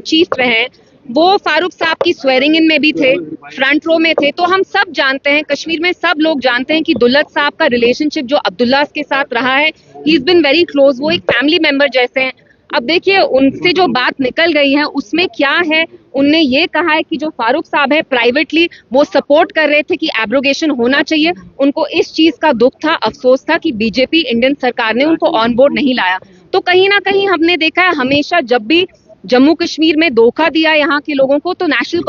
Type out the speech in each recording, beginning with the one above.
Chief हैं वो फारूक साहब की स्वेरिंग इन में भी थे, फ्रंट रो में थे। तो हम सब जानते हैं, कश्मीर में सब लोग जानते हैं कि दुल्लत साहब का रिलेशनशिप जो अब्दुल्ला के साथ रहा है, he is been very close, वो एक फैमिली मेंबर जैसे हैं। अब देखिए उनसे जो बात निकल गई है उसमें क्या है, उनने ये कहा है कि जो फारूक साहब है प्राइवेटली वो सपोर्ट कर रहे थे कि एब्रोगेशन होना चाहिए। उनको इस चीज का दुख था, अफसोस था कि बीजेपी इंडियन सरकार ने उनको ऑन बोर्ड नहीं लाया। तो कहीं ना कहीं हमने देखा है हमेशा जब भी जम्मू कश्मीर में धोखा दिया यहाँ के लोगों को, तो नेशनल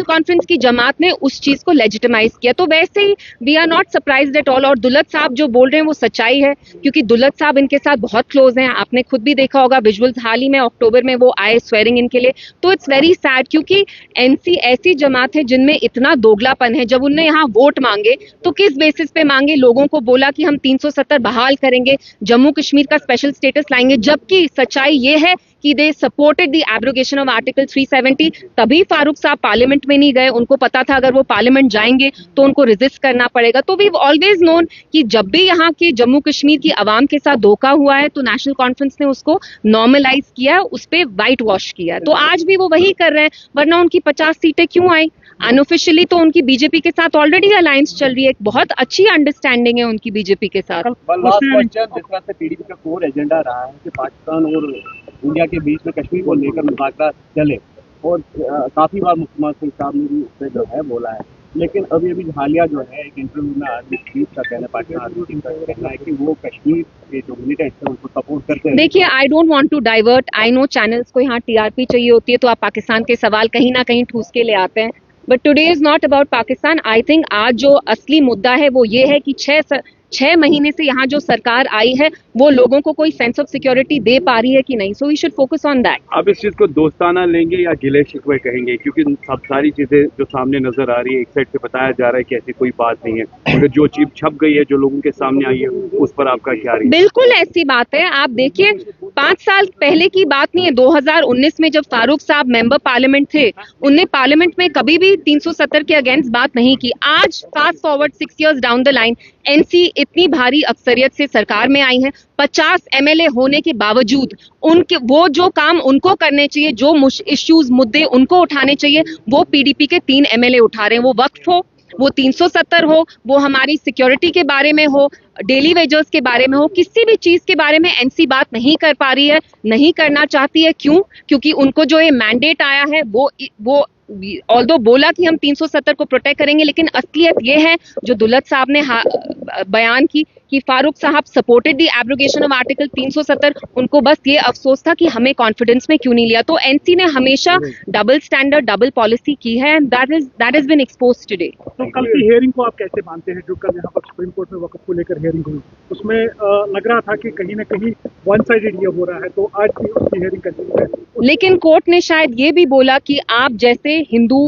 कॉन्फ्रेंस की जमात ने उस चीज को लेजिटिमाइज किया। तो वैसे ही we are not surprised at all. और दुल्लत साहब जो बोल रहे हैं वो सच्चाई है, क्योंकि दुल्लत साहब इनके साथ बहुत क्लोज हैं। आपने खुद भी देखा होगा विजुअल्स, हाल ही में अक्टूबर में वो आए स्वेरिंग इन के लिए। तो इट्स वेरी सैड, क्योंकि एनसी ऐसी जमात है जिनमें इतना दोगलापन है। जब उनने यहाँ वोट मांगे तो किस बेसिस पे मांगे? लोगों को बोला कि हम 370 बहाल करेंगे, जम्मू कश्मीर का स्पेशल स्टेटस लाएंगे, जबकि सच्चाई ये है कि they supported the abrogation of article 370। तभी फारूक साहब पार्लियामेंट में नहीं गए, उनको पता था अगर वो पार्लियामेंट जाएंगे तो उनको रेजिस्ट करना पड़ेगा। तो वी ऑलवेज नोन कि जब भी यहाँ के जम्मू कश्मीर की आवाम के साथ धोखा हुआ है तो नेशनल कॉन्फ्रेंस ने उसको नॉर्मलाइज किया है, उस पर व्हाइट वॉश किया है। तो आज भी वो वही कर रहे हैं, वरना उनकी 50 सीटें क्यों आई? अनऑफिशियली तो उनकी बीजेपी के साथ ऑलरेडी अलायंस चल रही है, एक बहुत अच्छी अंडरस्टैंडिंग है उनकी बीजेपी के साथ। जिस तरह से पीडीपी का कोर एजेंडा रहा है कि पाकिस्तान और इंडिया के बीच में कश्मीर को लेकर मुज़ाकरा चले, और काफी बार मुख्यमंत्री साहब ने भी उससे जो है बोला है, लेकिन अभी हालिया जो है एक इंटरव्यू में आर्मी चीफ का कहना, पाकिस्तान आर्मी चीफ का कहना है कि वो कश्मीर के जो मिलिटेंट्स हैं उनको सपोर्ट करते हैं। देखिए, I don't want to divert, I know channels को यहाँ टीआरपी चाहिए होती है तो आप पाकिस्तान के सवाल कहीं ना कहीं ठूस के ले आते हैं, but today is not about Pakistan. I think आज जो असली मुद्दा है वो ये है कि 6 महीने से यहाँ जो सरकार आई है वो लोगों को कोई सेंस ऑफ सिक्योरिटी दे पा रही है कि नहीं। So we should focus on that. आप इस चीज को दोस्ताना लेंगे या गिले शिकवे कहेंगे? क्योंकि सब सारी चीजें जो सामने नजर आ रही है, एक साइड से बताया जा रहा है कि ऐसी कोई बात नहीं है, मगर जो चीज छप गई है, जो लोगों के सामने आई है, उस पर आपका क्या रही? बिल्कुल ऐसी बात है। आप देखिए 5 साल पहले की बात नहीं है, 2019 में जब फारूक साहब मेंबर पार्लियामेंट थे, उनने पार्लियामेंट में कभी भी 370 के अगेंस्ट बात नहीं की। आज fast forward 6 years down the line, NC इतनी भारी अक्सरियत से सरकार में आई है, 50 एमएलए होने के बावजूद उनके वो जो काम उनको करने चाहिए, जो इश्यूज मुद्दे उनको उठाने चाहिए, वो पीडीपी के 3 एमएलए उठा रहे हैं। वो वक्फ हो, वो 370 हो, वो हमारी सिक्योरिटी के बारे में हो, डेली वेजर्स के बारे में हो, किसी भी चीज के बारे में एनसी बात नहीं कर पा रही है, नहीं करना चाहती है। क्यों? क्योंकि उनको जो ये मैंडेट आया है वो ऑल्दो बोला कि हम 370 को प्रोटेक्ट करेंगे, लेकिन असलियत ये है जो दुल्लत साहब ने बयान की कि फारूक साहब supported the abrogation of article 370। उनको बस ये अफसोस था कि हमें कॉन्फिडेंस में क्यों नहीं लिया। तो एनसी ने हमेशा डबल स्टैंडर्ड, डबल पॉलिसी की है, and that is been exposed today. तो कल की हियरिंग को आप कैसे मानते हैं, जो कल यहाँ पर सुप्रीम कोर्ट में वक्फ को लेकर हियरिंग हुई, उसमें लग रहा था कि कहीं ना कहीं वन साइडेड ये हो रहा है, तो आज भी उसकी हियरिंग कंटिन्यू है। लेकिन कोर्ट ने शायद ये भी बोला कि आप जैसे हिंदू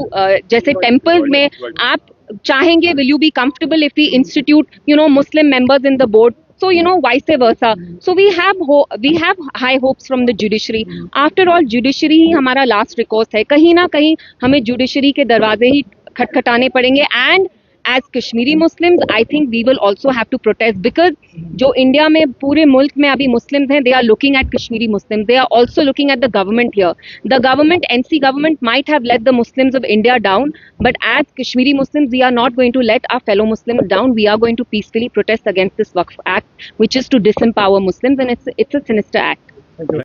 जैसे टेम्पल में आप चाहेंगे, will you be comfortable if we institute Muslim members in the board? So vice versa. So we have high hopes from the judiciary. After all, judiciary ही हमारा last recourse है। कहीं ना कहीं हमें judiciary के दरवाजे ही खटखटाने पड़ेंगे। And as Kashmiri Muslims, I think we will also have to protest, because जो इंडिया में पूरे मुल्क में अभी मुस्लिम्स हैं, they are looking at Kashmiri Muslims. They are also looking at the government here. The government, NC government, might have let the Muslims of India down, but as Kashmiri Muslims, we are not going to let our fellow Muslims down. We are going to peacefully protest against this Waqf Act, which is to disempower Muslims, and it's a sinister act.